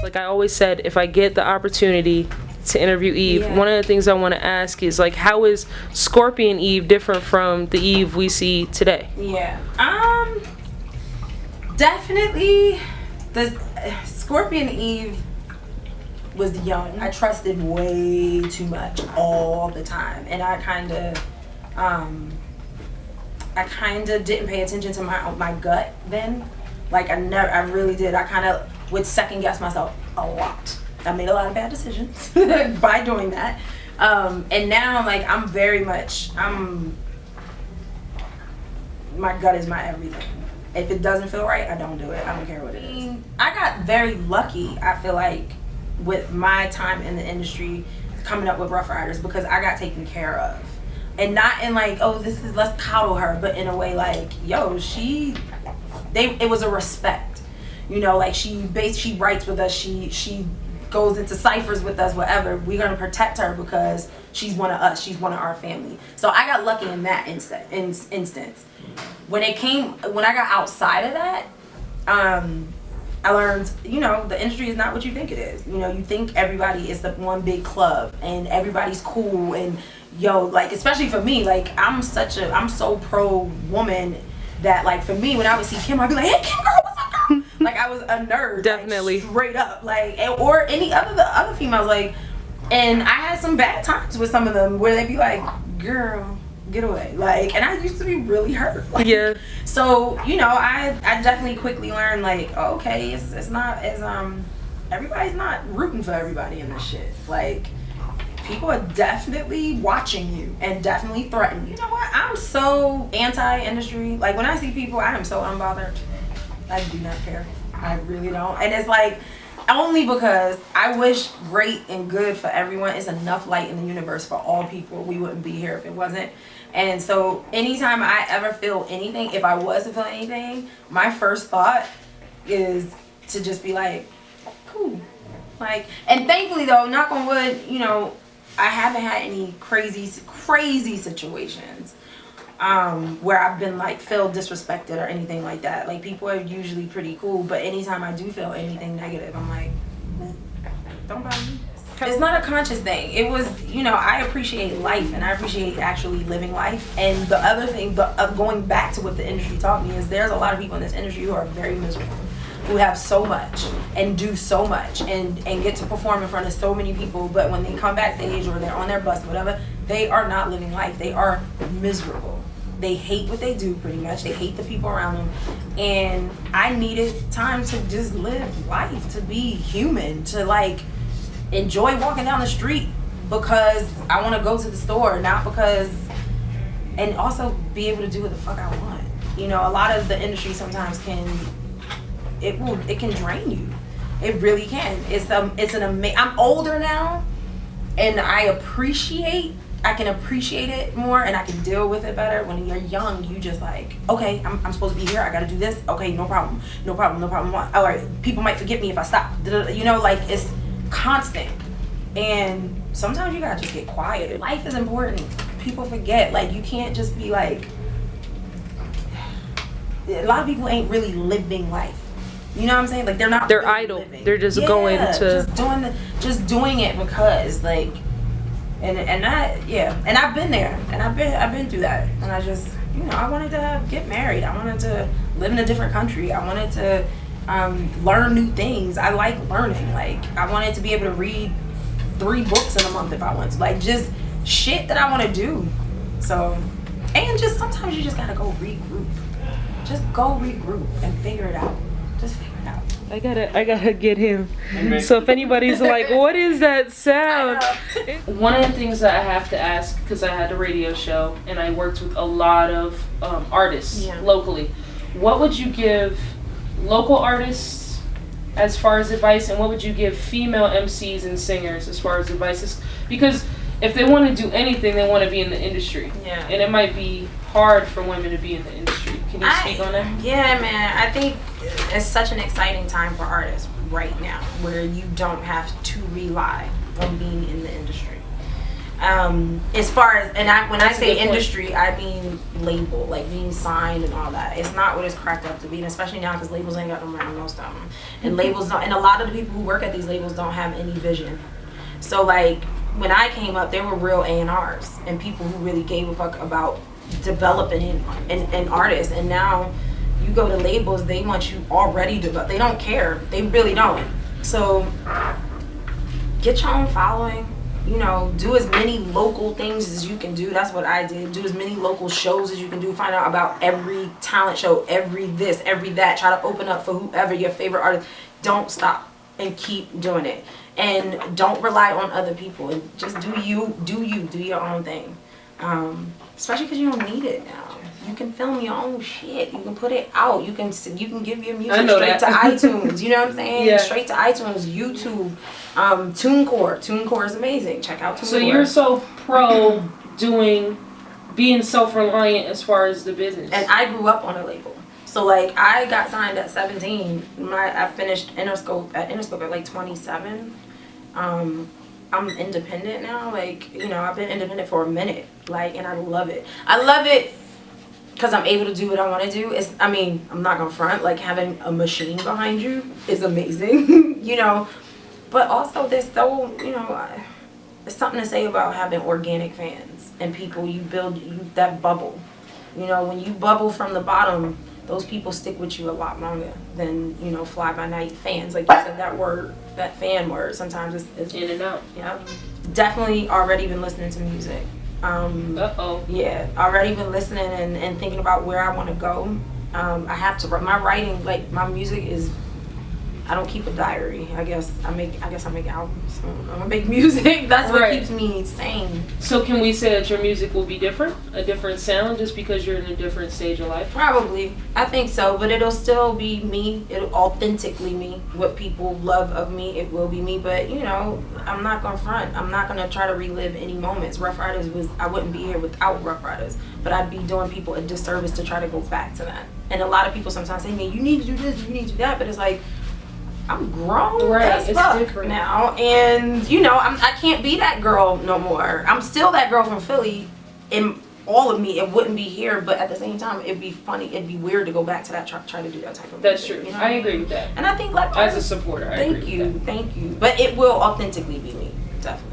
Like I always said, if I get the opportunity to interview Eve, one of the things I want to ask is like, how is Scorpion Eve different from the Eve we see today? Yeah. Definitely the Scorpion Eve was young. I trusted way too much all the time, and I kind of didn't pay attention to my gut then. Like I really did. I kind of would second guess myself a lot. I made a lot of bad decisions by doing that. And now like my gut is my everything. If it doesn't feel right, I don't do it. I don't care what it is. I got very lucky, I feel like, with my time in the industry coming up with Ruff Ryders, because I got taken care of. And not in like, oh, let's coddle her, but in a way like, yo, it was a respect. You know, like she writes with us, she goes into ciphers with us, whatever. We're gonna protect her because she's one of us, she's one of our family. So I got lucky in that instance. When I got outside of that, I learned, you know, the industry is not what you think it is. You know, you think everybody is the one big club and everybody's cool, and yo, like, especially for me, like, I'm so pro woman that, like, for me, when I would see Kim, I'd be like, hey, Kim, girl, what's up, girl? Like, I was a nerd. Definitely. Like, straight up. Like, or any other females, like, and I had some bad times with some of them where they'd be like, girl, get away. Like, and I used to be really hurt. Like, yeah. So, you know, I definitely quickly learned, like, oh, okay, it's not as, everybody's not rooting for everybody in this shit. Like, people are definitely watching you and definitely threatening. You know what? I'm so anti-industry. Like, when I see people, I am so unbothered. I do not care. I really don't. And it's like, only because I wish great and good for everyone. It's enough light in the universe for all people. We wouldn't be here if it wasn't. And so anytime I ever feel anything, if I was to feel anything, my first thought is to just be like, cool. Like, and thankfully though, knock on wood, you know, I haven't had any crazy situations where I've been like feel disrespected or anything like that. Like, people are usually pretty cool, but anytime I do feel anything negative, I'm like, don't bother me. It's not a conscious thing. It was, you know, I appreciate life and I appreciate actually living life. And the other thing, going back to what the industry taught me, is there's a lot of people in this industry who are very miserable, who have so much and do so much and get to perform in front of so many people, but when they come backstage or they're on their bus, whatever, they are not living life. They are miserable. They hate what they do, pretty much. They hate the people around them. And I needed time to just live life, to be human, to like enjoy walking down the street because I want to go to the store, not because, and also be able to do what the fuck I want. You know, a lot of the industry sometimes it can drain you. It really can. I'm older now, and I can appreciate it more, and I can deal with it better. When you're young, you just like, okay, I'm supposed to be here, I gotta do this, okay, no problem. All right, people might forget me if I stop. You know, like, it's constant. And sometimes you gotta just get quiet. Life is important. People forget. Like, you can't just be like, a lot of people ain't really living life. You know what I'm saying? Like, they're really idle. Living. They're just going to just doing it because, like, and I've been there, and I've been through that, and I just, you know, I wanted to get married. I wanted to live in a different country. I wanted to learn new things. I like learning. Like, I wanted to be able to read 3 books in a month if I want to. Like, just shit that I want to do. So, and just sometimes you just gotta go regroup. Just go regroup and figure it out. Just figure it out. I gotta get him. So if anybody's like, what is that sound? One of the things that I have to ask, because I had a radio show and I worked with a lot of artists locally, what would you give local artists as far as advice, and what would you give female MCs and singers as far as advice? Because if they want to do anything, they want to be in the industry. Yeah. And it might be hard for women to be in the industry. Can you speak on that? Yeah, man. I think it's such an exciting time for artists right now, where you don't have to rely on being in the industry. As far as, and when I say a good industry, I mean label, like being signed and all that. It's not what it's cracked up to be, and especially now because labels ain't got no money, most of them. And labels don't, and a lot of the people who work at these labels don't have any vision. So like when I came up, there were real A&Rs and people who really gave a fuck about developing an artist. And now you go to labels, they want you already developed. They don't care. They really don't. So get your own following. You know, do as many local things as you can do. That's what I did. Do as many local shows as you can do. Find out about every talent show, every this, every that. Try to open up for whoever your favorite artist. Don't stop and keep doing it. And don't rely on other people. And just do your own thing. Especially because you don't need it now. You can film your own shit. You can put it out. You can give your music straight to iTunes. You know what I'm saying? Yeah. Straight to iTunes, YouTube, TuneCore. TuneCore is amazing. Check out TuneCore. So you're so pro being self-reliant as far as the business. And I grew up on a label. So like I got signed at 17. I finished Interscope at like 27. I'm independent now. Like, you know, I've been independent for a minute. Like, and I love it. I love it because I'm able to do what I want to do. I'm not gonna front. Like having a machine behind you is amazing, you know. But also, there's something to say about having organic fans and people. You build that bubble. You know, when you bubble from the bottom, those people stick with you a lot longer than, you know, fly by night fans. Like you said, that fan word. Sometimes it's in and out. Yeah, definitely already been listening to music. Yeah, already been listening and thinking about where I want to go. I have to write my writing, like my music is, I don't keep a diary. I guess I make albums. I make music. That's what keeps me sane. So can we say that your music will be different? A different sound just because you're in a different stage of life? Probably. I think so, but it'll still be me. It'll authentically me. What people love of me, it will be me. But, you know, I'm not going to front. I'm not going to try to relive any moments. Ruff Ryders I wouldn't be here without Ruff Ryders. But I'd be doing people a disservice to try to go back to that. And a lot of people sometimes say, man, you need to do this, you need to do that. But it's like, I'm grown as fuck now, and you know I can't be that girl no more. I'm still that girl from Philly, and all of me. It wouldn't be here, but at the same time, it'd be funny. It'd be weird to go back to that try to do that type of. That's music, true. You know? I agree with that. And I think like as a supporter, thank you. But it will authentically be me, definitely.